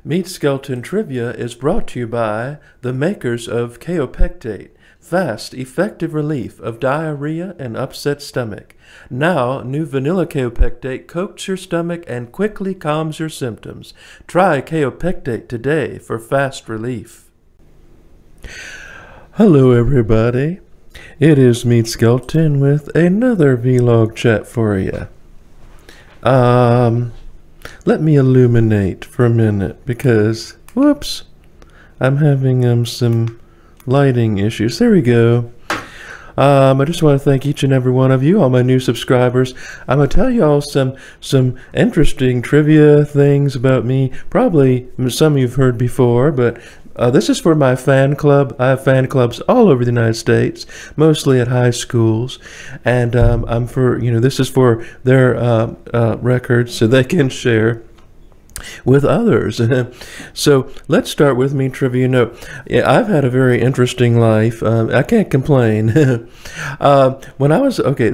Meat Skeleton Trivia is brought to you by the makers of Kaopectate, fast, effective relief of diarrhea and upset stomach. Now, new vanilla Kaopectate coats your stomach and quickly calms your symptoms. Try Kaopectate today for fast relief. Hello everybody, it is Meat Skeleton with another vlog chat for you. Let me illuminate for a minute because, whoops, I'm having some lighting issues. There we go. I just want to thank each and every one of you, all my new subscribers. I'm going to tell you all some interesting trivia things about me. Probably some you've heard before, but this is for my fan club. I have fan clubs all over the United States, mostly at high schools, and this is for their records so they can share with others. So let's start with me trivia. I've had a very interesting life. I can't complain. The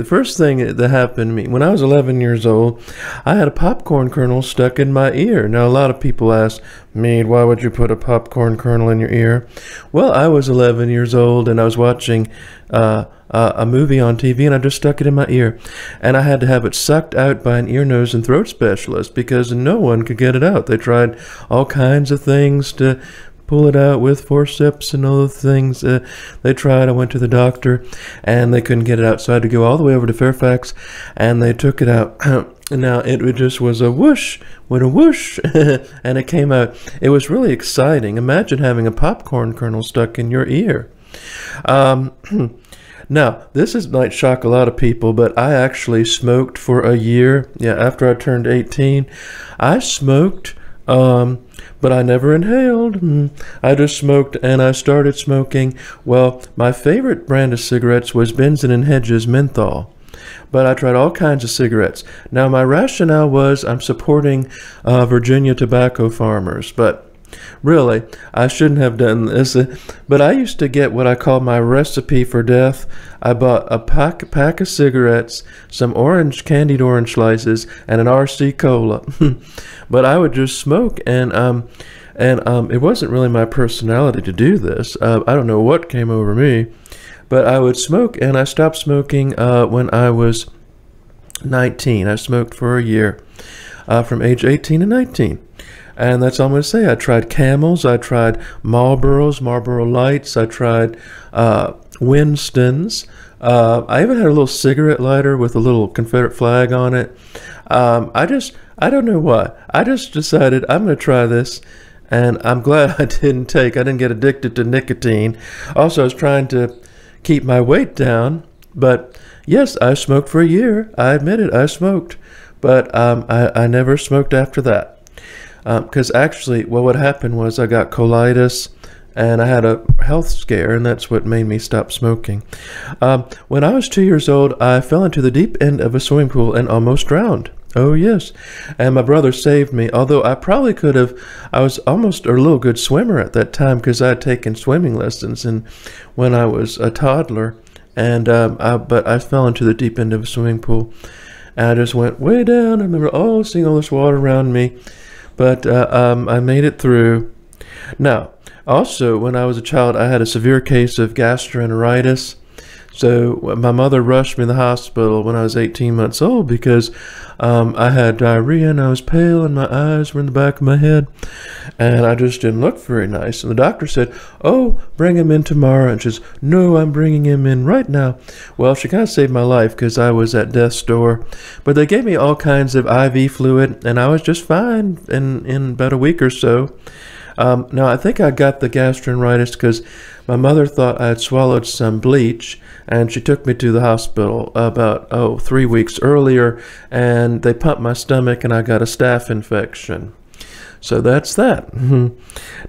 first thing that happened to me when I was 11 years old, I had a popcorn kernel stuck in my ear. Now a lot of people ask, Meade, why would you put a popcorn kernel in your ear? Well, I was 11 years old and I was watching a movie on TV, and I just stuck it in my ear, and I had to have it sucked out by an ear, nose, and throat specialist because no one could get it out. They tried all kinds of things to pull it out with forceps and other things. They tried. I went to the doctor, and they couldn't get it out, so I had to go all the way over to Fairfax, and they took it out. Now, it just was a whoosh, with a whoosh, and it came out. It was really exciting. Imagine having a popcorn kernel stuck in your ear. Now, might shock a lot of people, but I actually smoked for a year. Yeah, after I turned 18, I smoked, but I never inhaled. I just smoked, and I started smoking. Well, my favorite brand of cigarettes was Benson & Hedges menthol. But I tried all kinds of cigarettes. Now, my rationale was I'm supporting Virginia tobacco farmers, but really, I shouldn't have done this. But I used to get what I call my recipe for death. I bought a pack of cigarettes, some candied orange slices, and an RC Cola. But I would just smoke, and it wasn't really my personality to do this. I don't know what came over me, but I would smoke, and I stopped smoking when I was 19. I smoked for a year, from age 18 to 19. And that's all I'm going to say. I tried Camels, I tried Marlboros, Marlboro Lights, I tried Winstons. I even had a little cigarette lighter with a little Confederate flag on it. I don't know why. I just decided I'm going to try this, and I'm glad I didn't get addicted to nicotine. Also, I was trying to keep my weight down, but yes, I smoked for a year. I admit it, I smoked, but I never smoked after that. Because actually, what happened was I got colitis, and I had a health scare, and that's what made me stop smoking. When I was 2 years old, I fell into the deep end of a swimming pool and almost drowned. Oh, yes. And my brother saved me, although I probably could have. I was almost a little good swimmer at that time because I had taken swimming lessons when I was a toddler. And but I fell into the deep end of a swimming pool, and I just went way down. I remember seeing all this water around me. But I made it through. Now, also, when I was a child, I had a severe case of gastroenteritis. So my mother rushed me to the hospital when I was 18 months old because I had diarrhea, and I was pale, and my eyes were in the back of my head, and I just didn't look very nice. And the doctor said, "Oh, bring him in tomorrow." And she says, "No, I'm bringing him in right now." Well, she kind of saved my life because I was at death's door. But they gave me all kinds of IV fluid, and I was just fine in about a week or so. Now, I think I got the gastroenteritis because my mother thought I had swallowed some bleach, and she took me to the hospital about 3 weeks earlier, and they pumped my stomach, and I got a staph infection. So that's that.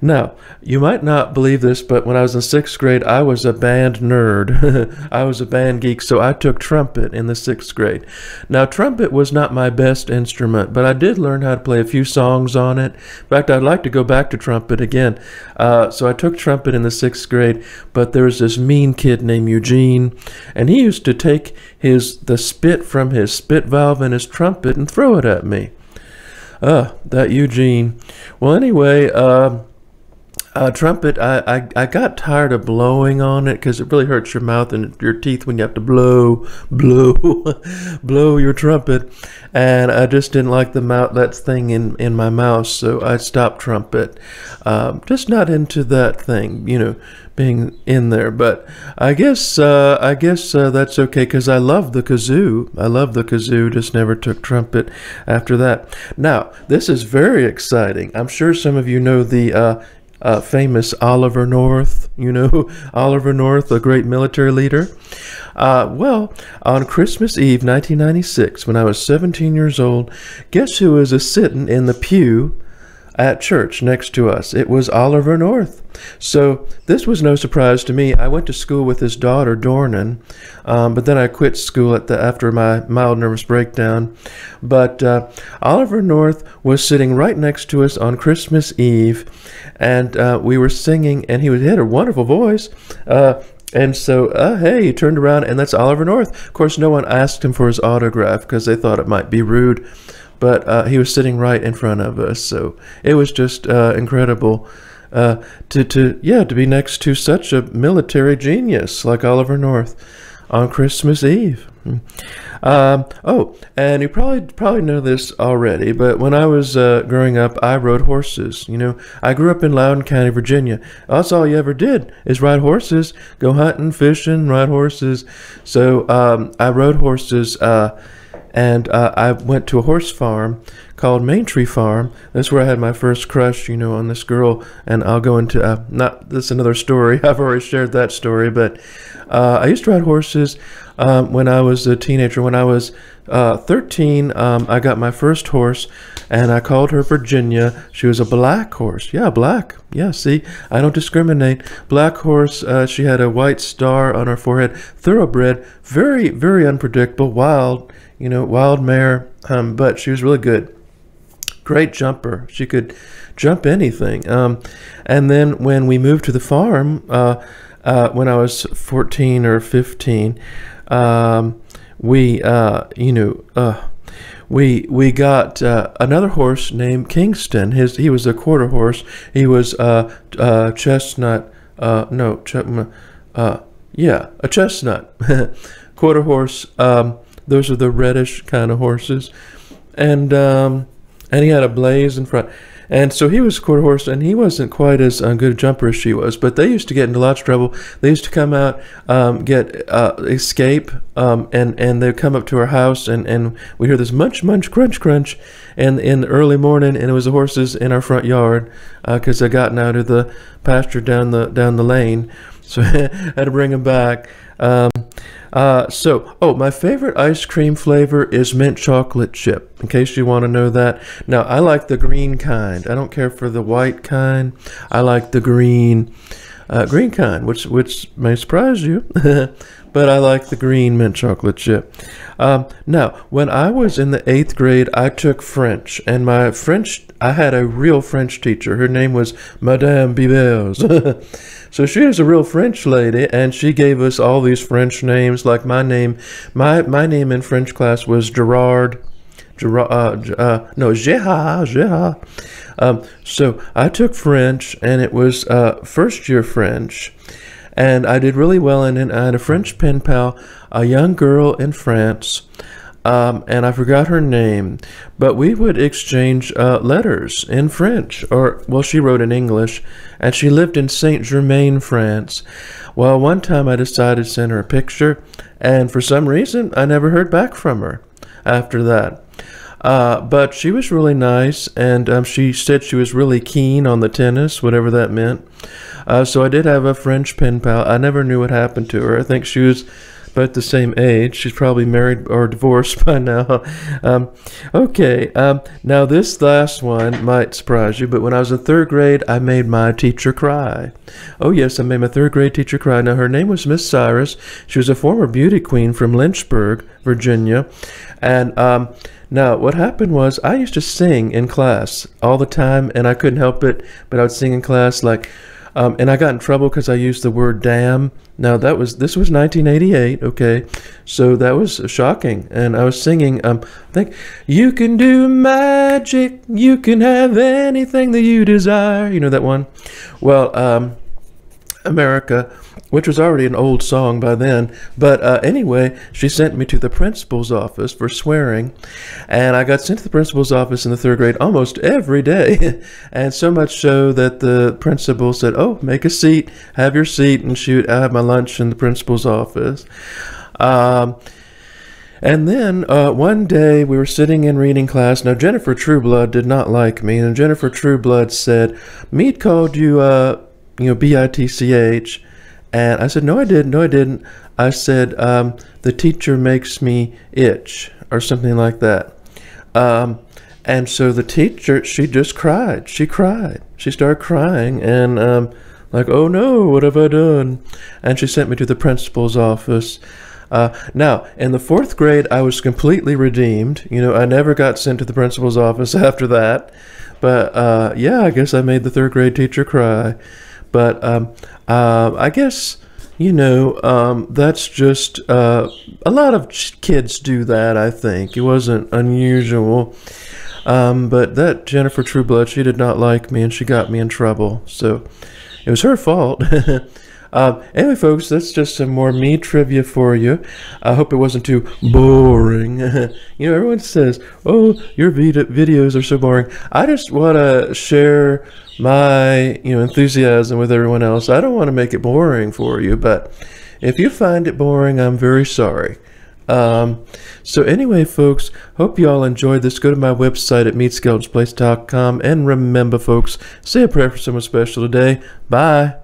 Now, you might not believe this, but when I was in 6th grade, I was a band nerd. I was a band geek, so I took trumpet in the 6th grade. Now, trumpet was not my best instrument, but I did learn how to play a few songs on it. In fact, I'd like to go back to trumpet again. So I took trumpet in the 6th grade, but there was this mean kid named Eugene, and he used to take the spit from his spit valve in his trumpet and throw it at me. That Eugene. Well, anyway, trumpet, I got tired of blowing on it because it really hurts your mouth and your teeth when you have to blow, blow your trumpet. And I just didn't like that thing in my mouth, so I stopped trumpet. Just not into that thing, being in there. But I guess that's okay because I love the kazoo. I love the kazoo, just never took trumpet after that. Now, this is very exciting. I'm sure some of you know the famous Oliver North, Oliver North, a great military leader. Well, on Christmas Eve, 1996, when I was 17 years old, guess who was a-sitting in the pew at church next to us? It was Oliver North. So this was no surprise to me. I went to school with his daughter, Dornan, but then I quit school after my mild nervous breakdown. But Oliver North was sitting right next to us on Christmas Eve, and we were singing, and he had a wonderful voice. And so, hey, he turned around, and that's Oliver North. Of course, no one asked him for his autograph because they thought it might be rude, but he was sitting right in front of us. So it was just incredible to be next to such a military genius like Oliver North on Christmas Eve. Oh, and you probably know this already, but when I was growing up, I rode horses. I grew up in Loudoun County, Virginia. That's all you ever did is ride horses, go hunting, fishing, ride horses. So I rode horses, and I went to a horse farm called Main-Tree Farm. That's where I had my first crush, on this girl. And I'll go into this is another story. I've already shared that story, but I used to ride horses when I was a teenager. When I was 13, I got my first horse, and I called her Virginia. She was a black horse. Yeah, black. Yeah, see, I don't discriminate. Black horse. She had a white star on her forehead. Thoroughbred. Very, very unpredictable. Wild. Wild mare. But she was really good. Great jumper. She could jump anything. And then when we moved to the farm, when I was 14 or 15, we got another horse named Kingston. He was a quarter horse. He was chestnut. A chestnut quarter horse. Those are the reddish kind of horses, and he had a blaze in front. And so he was a quarter horse, and he wasn't quite as good a jumper as she was. But they used to get into lots of trouble. They used to come out, escape, and they'd come up to our house, and we hear this munch, munch, crunch, crunch, and in the early morning, and it was the horses in our front yard because they gotten out of the pasture down the lane. So I had to bring them back. My favorite ice cream flavor is mint chocolate chip, in case you want to know that. Now, I like the green kind. I don't care for the white kind. I like the green kind, which may surprise you, but I like the green mint chocolate chip. Now, when I was in the 8th grade, I took French, and I had a real French teacher. Her name was Madame Bibers. So she was a real French lady, and she gave us all these French names. Like my name in French class was Gerard. Gerard. So I took French, and it was first year French, and I did really well. And then I had a French pen pal, a young girl in France. And I forgot her name, but we would exchange letters in French, she wrote in English, and she lived in Saint-Germain, France. Well, one time I decided to send her a picture, and for some reason, I never heard back from her after that. But she was really nice, and she said she was really keen on the tennis, whatever that meant. So I did have a French pen pal. I never knew what happened to her. I think she was about the same age. She's probably married or divorced by now. Now this last one might surprise you, but when I was in 3rd grade, I made my teacher cry. Oh yes, I made my 3rd grade teacher cry. Now her name was Miss Cyrus. She was a former beauty queen from Lynchburg, Virginia. And now what happened was I used to sing in class all the time, and I couldn't help it, but I would sing in class like, And I got in trouble because I used the word damn. Now this was 1988, okay, so that was shocking. And I was singing, I think, you can do magic, you can have anything that you desire. You know that one? Well, America, which was already an old song by then. But anyway, she sent me to the principal's office for swearing. And I got sent to the principal's office in the 3rd grade almost every day. And so much so that the principal said, oh, make a seat, have your seat. And shoot, I had my lunch in the principal's office. And then one day we were sitting in reading class. Now, Jennifer Trueblood did not like me. And Jennifer Trueblood said, Meade called you, B-I-T-C-H. And I said, no, I didn't. No, I didn't. I said, the teacher makes me itch, or something like that. And so the teacher, she just cried. She cried. She started crying, and like, oh no, what have I done? And she sent me to the principal's office. Now, in the 4th grade, I was completely redeemed. You know, I never got sent to the principal's office after that. But yeah, I guess I made the 3rd grade teacher cry. But I guess, you know, that's just, a lot of kids do that, I think. It wasn't unusual. But that Jennifer Trueblood, she did not like me, and she got me in trouble. So it was her fault. Anyway, folks, that's just some more Meade trivia for you. I hope it wasn't too boring. You know, everyone says, oh, your videos are so boring. I just want to share my, enthusiasm with everyone else. I don't want to make it boring for you, but if you find it boring, I'm very sorry. So anyway, folks, hope you all enjoyed this. Go to my website at meadskeletonsplace.com, and remember, folks, say a prayer for someone special today. Bye.